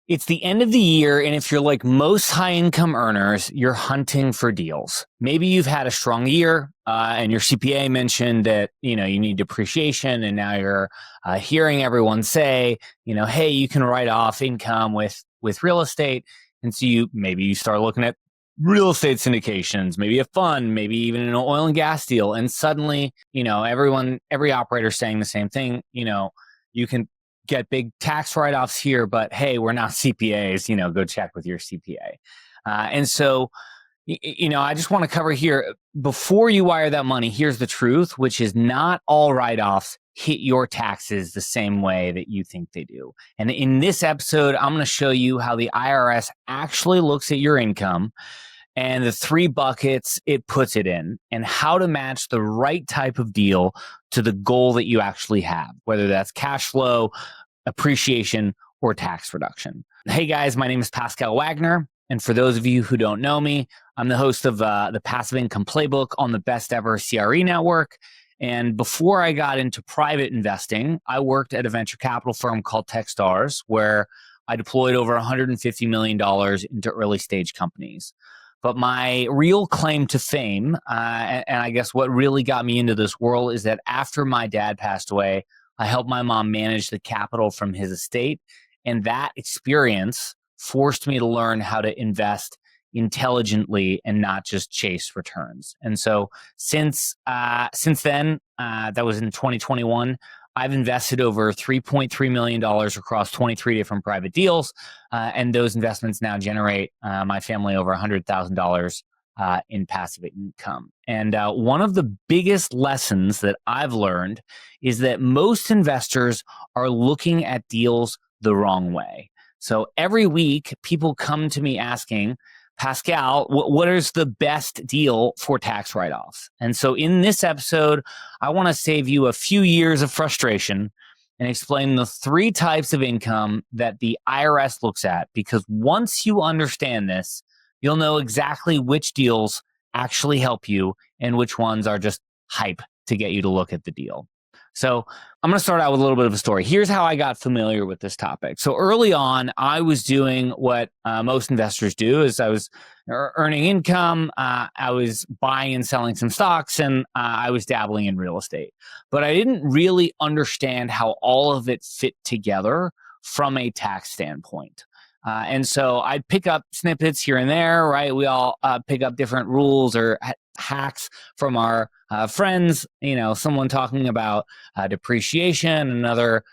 It's the end of the year, and if you're like most high income earners, you're hunting for deals. Maybe you've had a strong year, and your CPA mentioned that you need depreciation, and now you're hearing everyone say, hey, you can write off income with real estate, and so maybe you start looking at real estate syndications, maybe a fund, maybe even an oil and gas deal, and suddenly, every operator saying the same thing. You can get big tax write-offs here, but hey, we're not CPAs, go check with your CPA. And so, I just want to cover here, before you wire that money, here's the truth, which is not all write-offs hit your taxes the same way that you think they do. And in this episode, I'm going to show you how the IRS actually looks at your income and the three buckets it puts it in, and how to match the right type of deal to the goal that you actually have, whether that's cash flow, appreciation, or tax reduction. Hey guys, my name is Pascal Wagner. And for those of you who don't know me, I'm the host of the Passive Income Playbook on the Best Ever CRE Network. And before I got into private investing, I worked at a venture capital firm called Techstars, where I deployed over $150 million into early stage companies. But my real claim to fame, and I guess what really got me into this world, is that after my dad passed away, I helped my mom manage the capital from his estate. And that experience forced me to learn how to invest intelligently and not just chase returns. And so since then, that was in 2021, I've invested over $3.3 million across 23 different private deals. And those investments now generate my family over $100,000 in passive income. And one of the biggest lessons that I've learned is that most investors are looking at deals the wrong way. So every week, people come to me asking, Pascal, what is the best deal for tax write-offs? And so in this episode, I want to save you a few years of frustration and explain the three types of income that the IRS looks at, because once you understand this, you'll know exactly which deals actually help you and which ones are just hype to get you to look at the deal. So I'm going to start out with a little bit of a story. Here's how I got familiar with this topic. So early on, I was doing what most investors do, is I was earning income, I was buying and selling some stocks, and I was dabbling in real estate. But I didn't really understand how all of it fit together from a tax standpoint. And so I'd pick up snippets here and there, right? We all pick up different rules or hacks from our friends, someone talking about depreciation, another,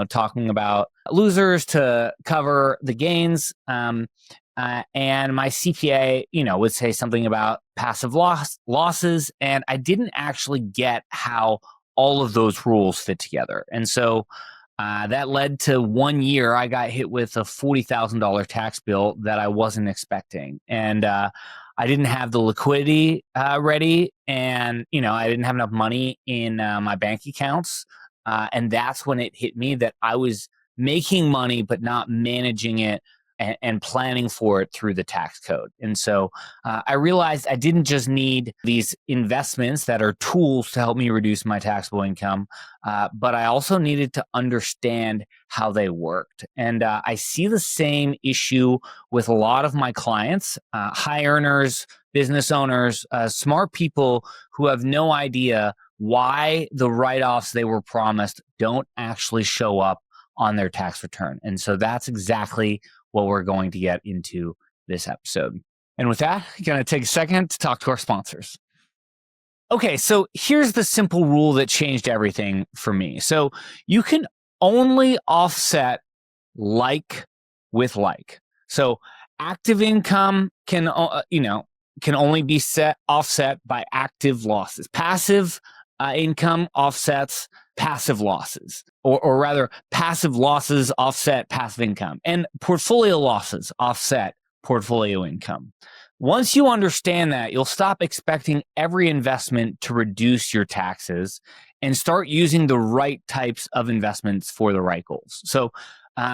talking about losers to cover the gains. And my CPA, would say something about passive losses. And I didn't actually get how all of those rules fit together. And so that led to one year I got hit with a $40,000 tax bill that I wasn't expecting. And I didn't have the liquidity ready, and I didn't have enough money in my bank accounts. And that's when it hit me that I was making money but not managing it and planning for it through the tax code. And so I realized I didn't just need these investments that are tools to help me reduce my taxable income, but I also needed to understand how they worked. And I see the same issue with a lot of my clients, high earners, business owners, smart people who have no idea why the write-offs they were promised don't actually show up on their tax return. And so that's exactly what we're going to get into this episode. And with that, I'm going to take a second to talk to our sponsors. Okay, so here's the simple rule that changed everything for me. So you can only offset like with like. So active income can only be offset by active losses. Passive income offsets passive losses, or rather passive losses offset passive income, and portfolio losses offset portfolio income. Once you understand that, you'll stop expecting every investment to reduce your taxes and start using the right types of investments for the right goals. So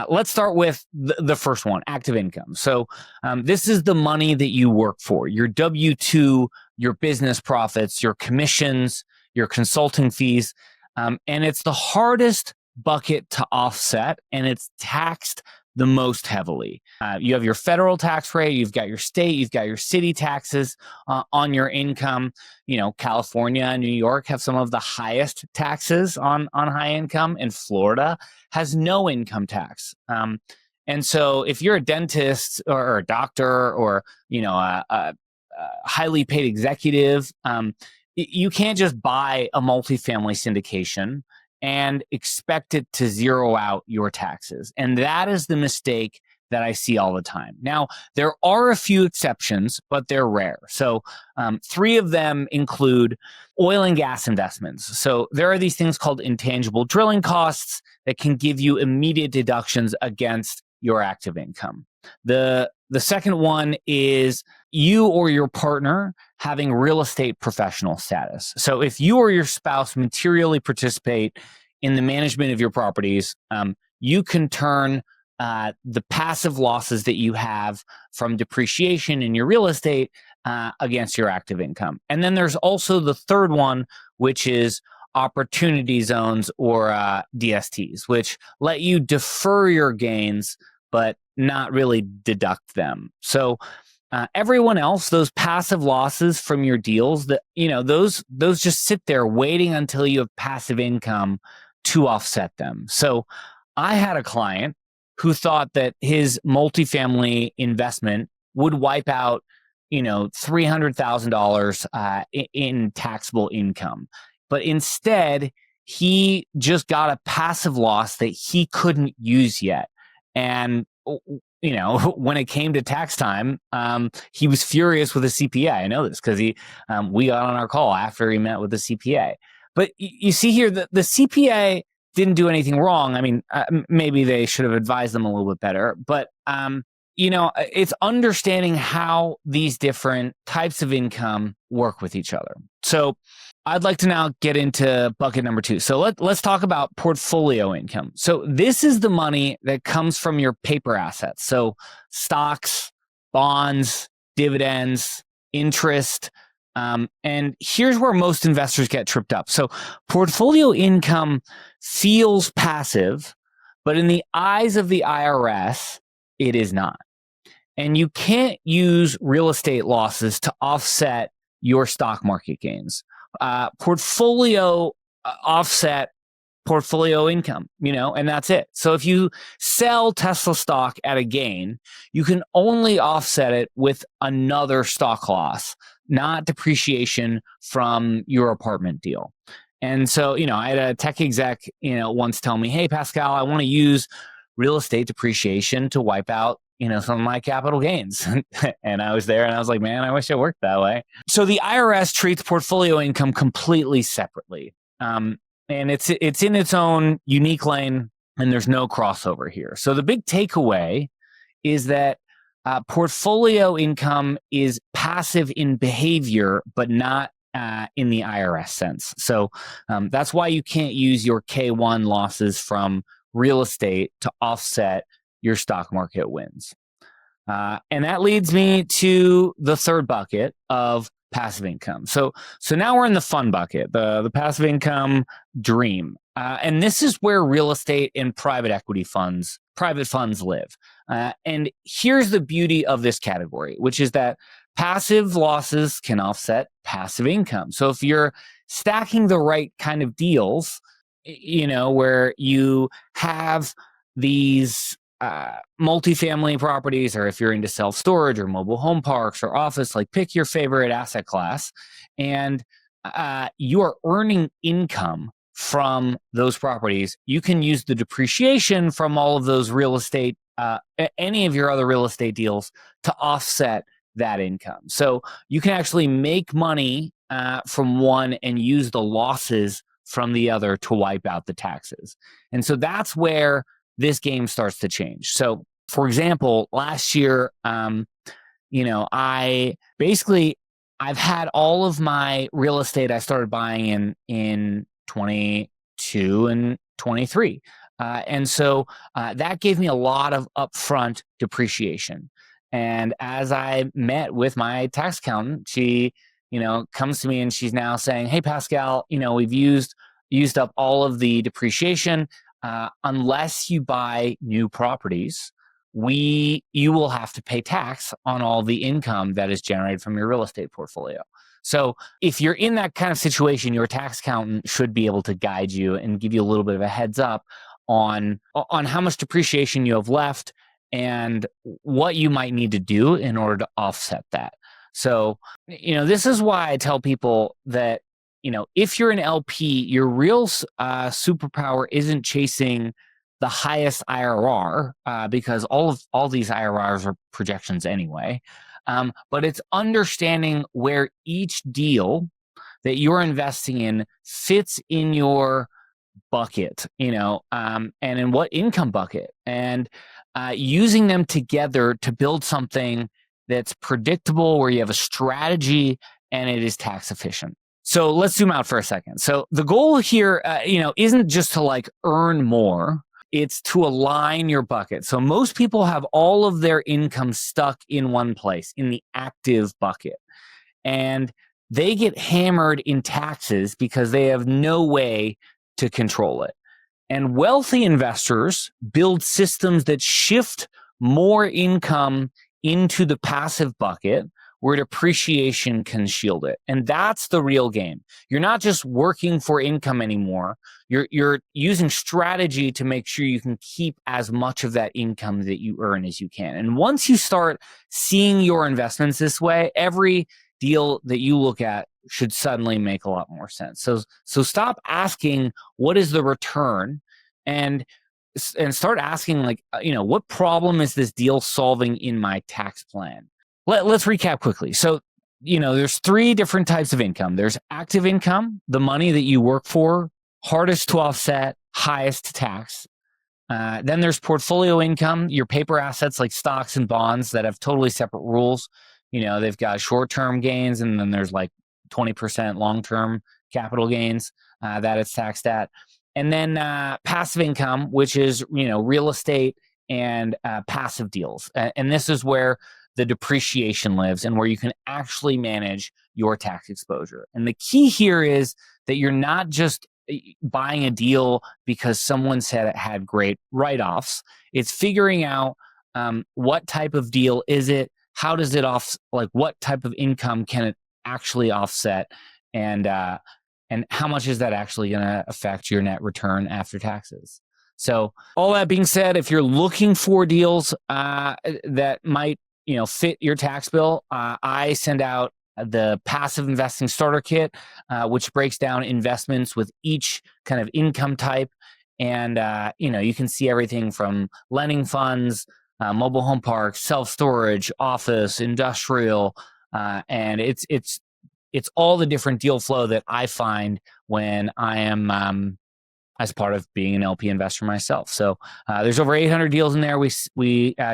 let's start with the first one, active income. So this is the money that you work for, your W-2, your business profits, your commissions, your consulting fees. And it's the hardest bucket to offset, and it's taxed the most heavily. You have your federal tax rate, you've got your state, you've got your city taxes on your income. California and New York have some of the highest taxes on high income, and Florida has no income tax. And so if you're a dentist or a doctor or, a highly paid executive, you can't just buy a multifamily syndication and expect it to zero out your taxes. And that is the mistake that I see all the time. Now, there are a few exceptions, but they're rare. So 3 of them include oil and gas investments. So there are these things called intangible drilling costs that can give you immediate deductions against your active income. The second one is you or your partner having real estate professional status. So if you or your spouse materially participate in the management of your properties, you can turn the passive losses that you have from depreciation in your real estate against your active income. And then there's also the third one, which is opportunity zones or DSTs, which let you defer your gains but not really deduct them. So everyone else, those passive losses from your deals, those just sit there waiting until you have passive income to offset them. So I had a client who thought that his multifamily investment would wipe out, $300,000 in taxable income. But instead, he just got a passive loss that he couldn't use yet. And, when it came to tax time, he was furious with the CPA. I know this because we got on our call after he met with the CPA. But you see here that the CPA didn't do anything wrong. I mean, maybe they should have advised them a little bit better. But, it's understanding how these different types of income work with each other. So I'd like to now get into bucket number 2. So let's talk about portfolio income. So this is the money that comes from your paper assets. So stocks, bonds, dividends, interest. And here's where most investors get tripped up. So portfolio income feels passive, but in the eyes of the IRS, it is not. And you can't use real estate losses to offset your stock market gains. Portfolio offset portfolio income, and that's it. So if you sell Tesla stock at a gain, you can only offset it with another stock loss, not depreciation from your apartment deal. And so, I had a tech exec, once tell me, hey, Pascal, I want to use real estate depreciation to wipe out some of my capital gains. And I was there and I was like, man, I wish it worked that way. So the IRS treats portfolio income completely separately. And it's in its own unique lane and there's no crossover here. So the big takeaway is that portfolio income is passive in behavior, but not in the IRS sense. So that's why you can't use your K1 losses from real estate to offset your stock market wins. And that leads me to the third bucket of passive income. So now we're in the fun bucket, the passive income dream. And this is where real estate and private funds live. And here's the beauty of this category, which is that passive losses can offset passive income. So if you're stacking the right kind of deals, where you have these multifamily properties, or if you're into self-storage or mobile home parks or office, like pick your favorite asset class, and you are earning income from those properties, you can use the depreciation from all of those real estate, any of your other real estate deals to offset that income. So you can actually make money from one and use the losses from the other to wipe out the taxes. And so that's where this game starts to change. So for example, last year, I've had all of my real estate I started buying in 22 and 23. And so that gave me a lot of upfront depreciation. And as I met with my tax accountant, she, comes to me and she's now saying, hey, Pascal, we've used up all of the depreciation. Unless you buy new properties, you will have to pay tax on all the income that is generated from your real estate portfolio. So if you're in that kind of situation, your tax accountant should be able to guide you and give you a little bit of a heads up on how much depreciation you have left and what you might need to do in order to offset that. So, this is why I tell people that, if you're an LP, your real superpower isn't chasing the highest IRR, because all these IRRs are projections anyway. But it's understanding where each deal that you're investing in fits in your bucket, and in what income bucket, and using them together to build something that's predictable, where you have a strategy and it is tax efficient. So let's zoom out for a second. So the goal here, isn't just to like earn more. It's to align your bucket. So most people have all of their income stuck in one place, in the active bucket. And they get hammered in taxes because they have no way to control it. And wealthy investors build systems that shift more income into the passive bucket, where depreciation can shield it. And that's the real game. You're not just working for income anymore. You're using strategy to make sure you can keep as much of that income that you earn as you can. And once you start seeing your investments this way, every deal that you look at should suddenly make a lot more sense. So stop asking, what is the return? And start asking, like, what problem is this deal solving in my tax plan? Let's recap quickly. So, there's 3 different types of income. There's active income, the money that you work for, hardest to offset, highest to tax. Then there's portfolio income, your paper assets like stocks and bonds that have totally separate rules. They've got short-term gains, and then there's like 20% long-term capital gains that it's taxed at. And then passive income, which is, real estate and passive deals. And this is where the depreciation lives and where you can actually manage your tax exposure. And the key here is that you're not just buying a deal because someone said it had great write-offs. It's figuring out what type of deal is it, how does it what type of income can it actually offset, and how much is that actually going to affect your net return after taxes. All that being said, if you're looking for deals that might fit your tax bill, I send out the passive investing starter kit, which breaks down investments with each kind of income type. And, you can see everything from lending funds, mobile home parks, self-storage, office, industrial, and it's all the different deal flow that I find when I am as part of being an LP investor myself. So there's over 800 deals in there. We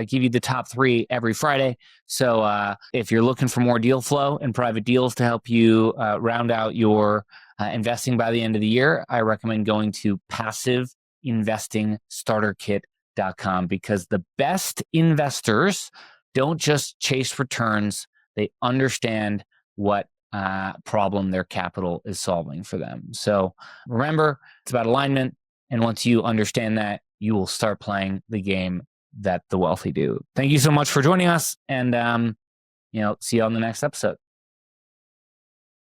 give you the top 3 every Friday. So if you're looking for more deal flow and private deals to help you round out your investing by the end of the year, I recommend going to passiveinvestingstarterkit.com, because the best investors don't just chase returns. They understand what problem their capital is solving for them. So remember, it's about alignment. And once you understand that, you will start playing the game that the wealthy do. Thank you so much for joining us. And, see you on the next episode.